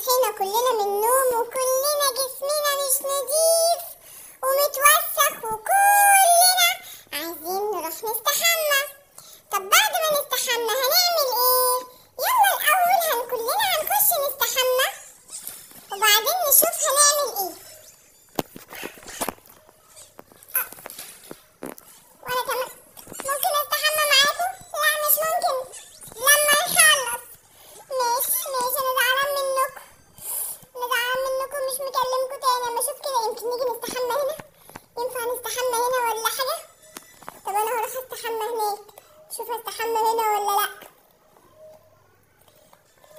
صحينا كلنا من النوم وكلنا جسمنا مش نضيف ومتوسخ وكلنا عايزين نروح نستحمى. طب بعد ما نستحمى هنعمل ايه؟ يلا الاول كلنا هنخش نستحمى وبعدين نشوف هنعمل ايه. وانا كمان ممكن استحمى معاكم؟ لا مش ممكن، لما نخلص. ماشي انا زعلان منكم، مش مكلمكم تاني. اما اشوف كده يمكن نيجي نستحمى هنا. ينفع نستحمى هنا ولا حاجه؟ طب انا هروح استحمى هناك، شوف استحمى هنا ولا لا.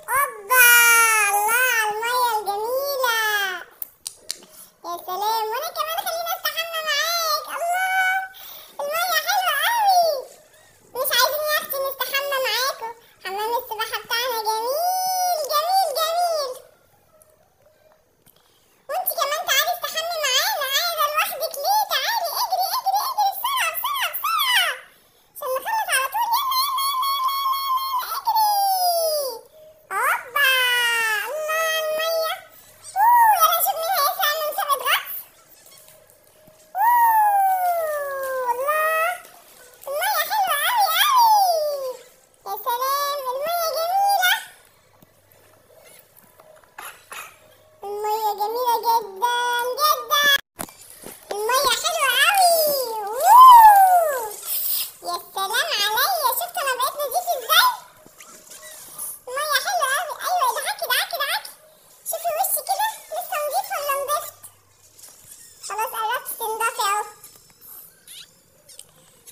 اوبا، الله على الميه الجميله، يا سلام. وانا كمان خليني استحمى معاك. الله، الميه حلوه قوي. مش عايزين يا اختي نستحمى معاكم؟ حمام السباحه بتاعنا جميل جميل جميل. وانتي كمان تعالي استحمي معانا. قاعده لوحدك ليه؟ تعالي اجري اجري اجري بسرعه بسرعه بسرعه عشان نخلص على طول. يلا يلا اجري. هوبا، الله على الميه. يلا نشوف مين هيسرع من مسابقه غطس. الله، الميه حلوه قوي قوي، يا سلام. الميه جميله، الميه جميله جدا جدا. الميه حلوه قوي. يا سلام عليا، شفت انا بقيت نضيف ازاي؟ الميه حلوه قوي. ايوه ادعكي ادعكي ادعكي، شوفي وشي كده لسه نضيف ولا نضفت؟ خلاص قربت تنضفي اهو.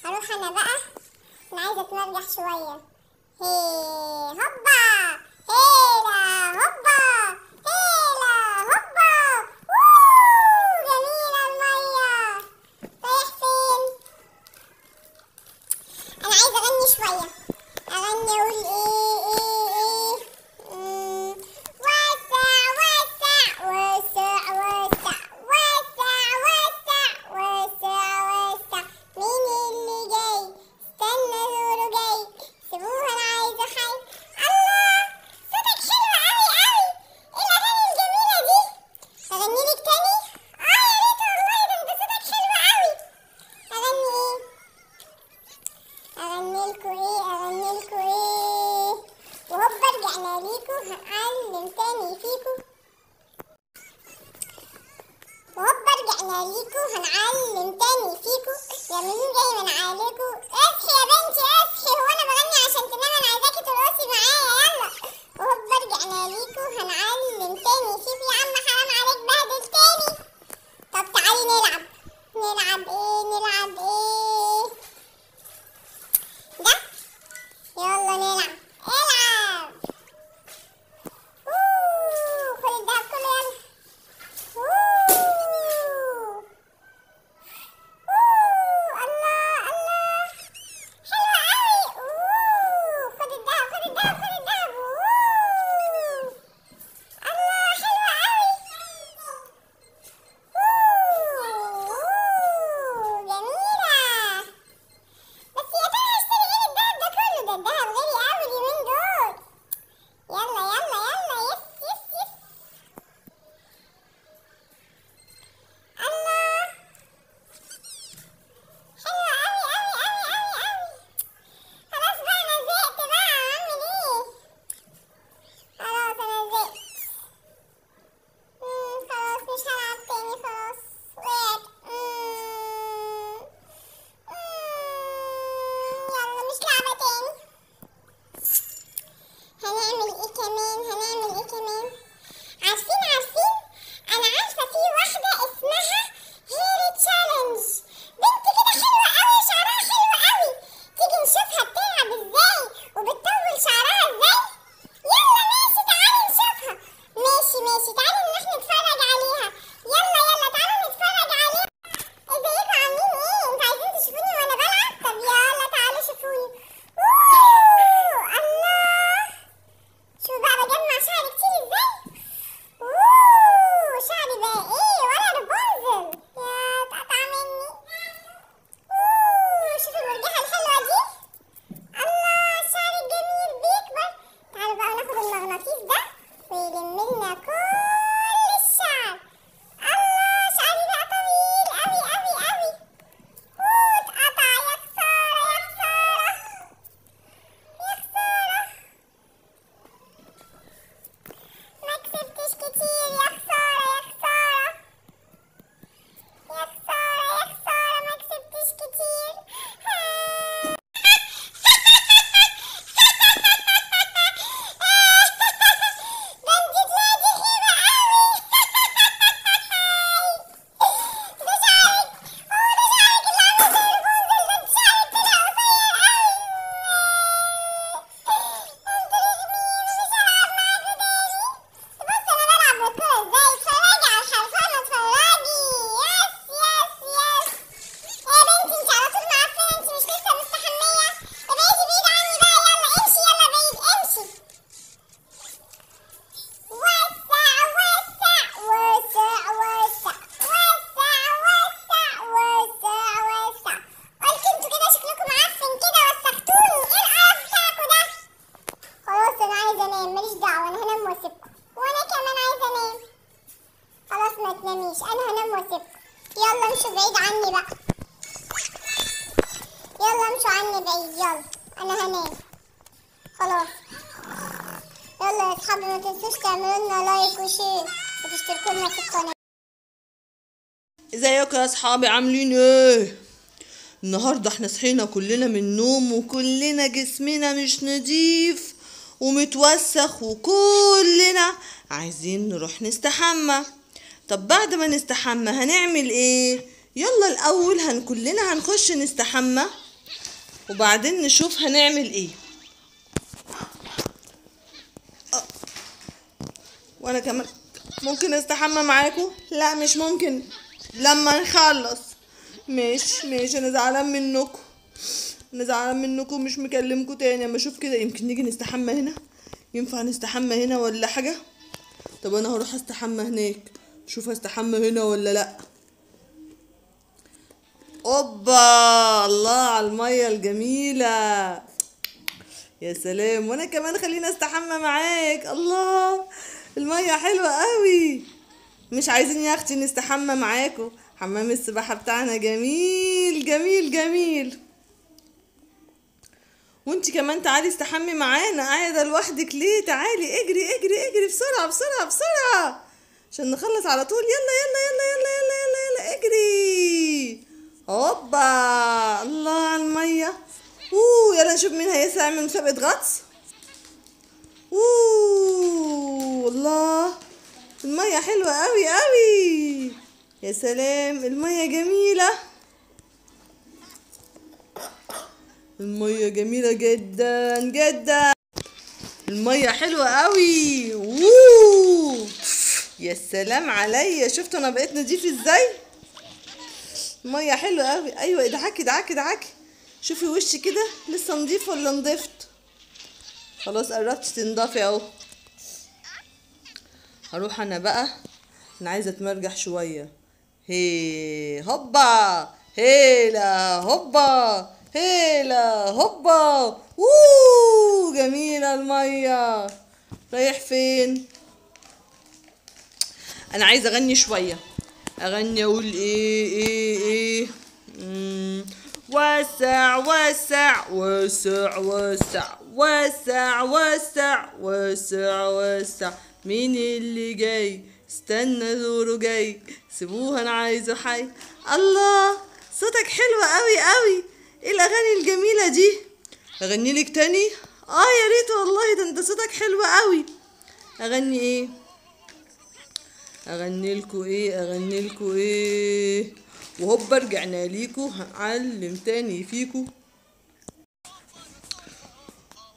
هروح انا بقى، انا عايزه اتمرجح شويه. هي هوبا، هيلا هوبا، هيلا هوبا. جميله الميه. رايح فين؟ انا عايزه اغني شويه. اغني اقول ايه؟ واسع واسع واسع واسع واسع واسع واسع واسع. مين اللي جاي؟ استنى دوره جاي. سيبوها انا عايزه حي. الله، صوتك حلو قوي قوي. ايه الاغاني الجميله دي؟ اغني لك تاني؟ يا ريت والله، ده انت صوتك حلو قوي. اغني ايه؟ اغني لكم ايه؟ وهوبا رجعنا ليكوا هنعلم تاني فيكوا. يا مين جاي من عليكوا؟ اصحي يا بنتي اصحي، هو انا بغني عشان تنام؟ انا عايزاكي ترقصي معايا. يلا وهوبا رجعنا ليكوا هنعلم تاني فيكوا. يا عم حرام عليك بهدل تاني. طب تعالي نلعب. نلعب ايه ده؟ يلا نلعب. العب. خد الدهب كله يلا. الله الله، حلوة بعيد عني بقى. يلا امشوا عني بعيد. يلا انا هنام خلاص. يلا يا اصحابي ما تنسوش تعملوا لنا لايك وشير وتشتركوا لنا في القناه. ازيكم يا اصحابي عاملين ايه؟ النهارده احنا صحينا كلنا من النوم وكلنا جسمنا مش نضيف ومتوسخ وكلنا عايزين نروح نستحمى. طب بعد ما نستحمى هنعمل ايه؟ يلا الاول كلنا هنخش نستحمى وبعدين نشوف هنعمل ايه. وانا كمان ممكن استحمى معاكم؟ لا مش ممكن، لما نخلص. ماشي انا زعلان منكم مش مكلمكم تاني. اما اشوف كده يمكن نيجي نستحمى هنا. ينفع نستحمى هنا ولا حاجه؟ طب انا هروح استحمى هناك، شوف استحمى هنا ولا لا. اوبا، الله على الميه الجميله، يا سلام. وانا كمان خلينا استحمى معاك. الله، الميه حلوه قوي. مش عايزين يا اختي نستحمى معاكم؟ حمام السباحه بتاعنا جميل جميل جميل. وانتي كمان تعالي استحمي معانا، قاعده لوحدك ليه؟ تعالي اجري اجري اجري بسرعه بسرعه بسرعه عشان نخلص على طول. يلا يلا يلا يلا يلا يلا, يلا اجري. هوبا، الله على الميه. يلا نشوف مين هيعمل مسابقه غطس. الله، الميه حلوه قوي قوي، يا سلام. الميه جميله، الميه جميله جدا جدا. الميه حلوه قوي. يا سلام عليا، شفتوا انا بقيت نضيف ازاي؟ الميه حلوه قوي. ايوه ادعكي ادعكي ادعكي، شوفي وشي كده لسه نضيف ولا نضفت؟ خلاص قربت تنضفي اهو. هروح انا بقى، انا عايزه اتمرجح شويه. هي هوبا هيلا هوبا هيلا هوبا. جميله الميه. رايح فين؟ انا عايزه اغني شويه. اغني اقول ايه وسع وسع وسع وسع وسع وسع وسع وسع. مين اللي جاي؟ استنى دوره جاي، سيبوه انا عايزه حي. الله، صوتك حلو قوي قوي. ايه الاغاني الجميله دي؟ اغني لك تاني؟ يا ريت والله، ده انت صوتك حلو قوي. اغني ايه؟ اغني لكم ايه؟ وهوبا رجعنا ليكو هنعلم تاني فيكو.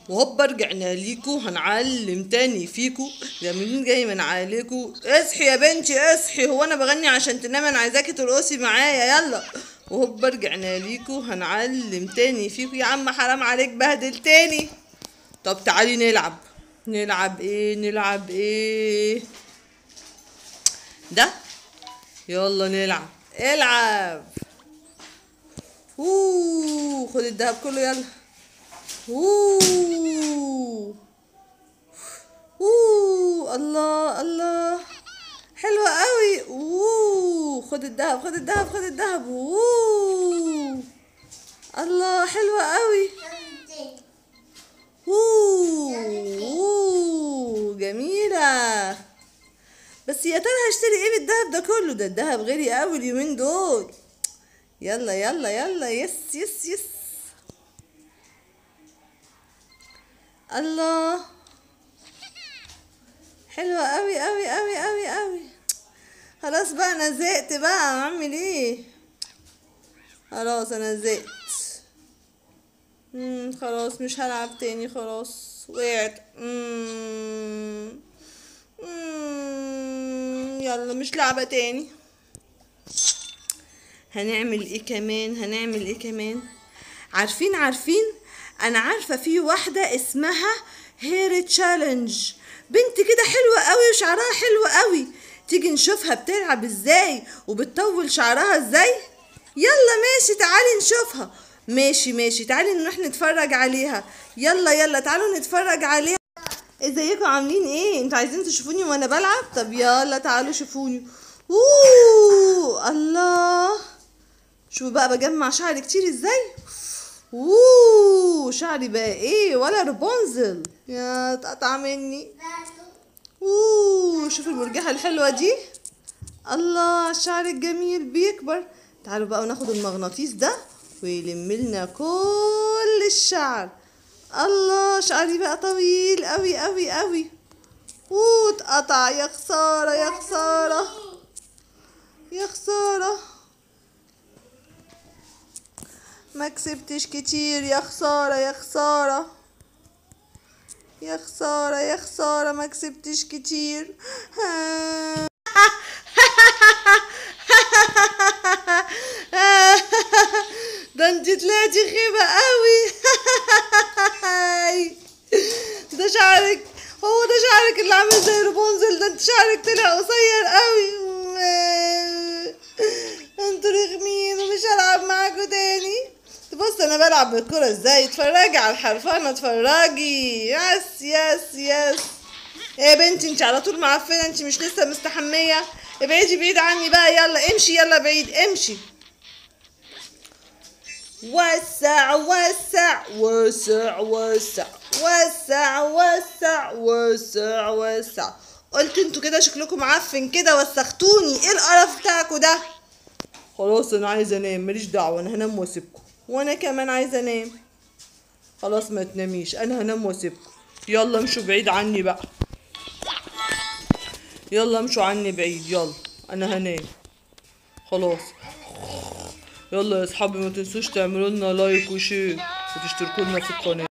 وهوبا رجعنا ليكو هنعلم تاني فيكو. يا منين جاي من عليكو؟ اصحي يا بنتي اصحي، هو انا بغني عشان تنامي؟ انا عايزاكي ترقصي معايا. يلا، وهوبا رجعنا ليكو هنعلم تاني فيكو. يا عم حرام عليك بهدل تاني. طب تعالي نلعب. نلعب ايه ده؟ يلا نلعب. العب. خد الدهب كله يلا. الله الله، حلوة قوي. خد الدهب خد الدهب خد الدهب. الله، حلوة قوي. جميلة. بس يا ترى هشتري ايه بالدهب ده كله؟ ده الدهب غالي قوي اليومين دول. يلا يلا يلا، يس يس يس. الله، حلوة قوي قوي قوي قوي قوي. خلاص بقى انا زهقت بقى، اعمل ايه؟ خلاص انا زهقت. خلاص مش هلعب تاني، خلاص وقعت. يلا مش لعبة تاني. هنعمل ايه كمان؟ عارفين انا عارفة في واحدة اسمها هير تشالنج. بنت كده حلوة قوي وشعرها حلو قوي. تيجي نشوفها بتلعب ازاي وبتطول شعرها ازاي. يلا ماشي تعالي نشوفها. ماشي تعالي نروح نتفرج عليها. يلا تعالوا نتفرج عليها. ازيكم عاملين ايه؟ انتوا عايزين تشوفوني وانا بلعب؟ طب يلا تعالوا شوفوني. الله، شوفوا بقى بجمع شعري كتير ازاي. شعري بقى ايه ولا رابنزل، يا اتقطع مني. شوفوا المرجحة الحلوة دي، الله الشعر الجميل بيكبر. تعالوا بقى وناخد المغناطيس ده ويلم لنا كل الشعر. الله شعري بقى طويل قوي قوي قوي. اتقطع، يا خسارة يا خسارة يا خسارة، ما كسبتش كتير، يا خسارة يا خسارة يا خسارة يا خسارة، ما كسبتش كتير. ده انت طلعتي خيبة قوي. ده شعرك، هو ده شعرك اللي عامل زي رابنزل، ده انت شعرك طلع قصير قوي. انتوا رخمين ومش هلعب معاكوا تاني. بص انا بلعب بالكرة ازاي، اتفرجي على الحرفانة، اتفرجي. يس يس يس. ايه يا بنتي انت على طول معفنة، انت مش لسه مستحمية؟ ابعدي بعيد عني بقى، يلا امشي، يلا بعيد امشي. وسع وسع وسع وسع وسع وسع وسع وسع. قلت انتوا كده شكلكم معفن كده، وسختوني. ايه القرف بتاعكوا ده؟ خلاص انا عايزه انام، ماليش دعوه، انا هنام واسيبكم. وانا كمان عايزه انام. خلاص ما تناميش، انا هنام واسيبكم. يلا امشوا بعيد عني بقى، يلا امشوا عني بعيد، يلا انا هنام خلاص. يلا يا اصحابي ما تنسوش تعملوا لنا لايك وشير وتشتركوا لنا في القناه.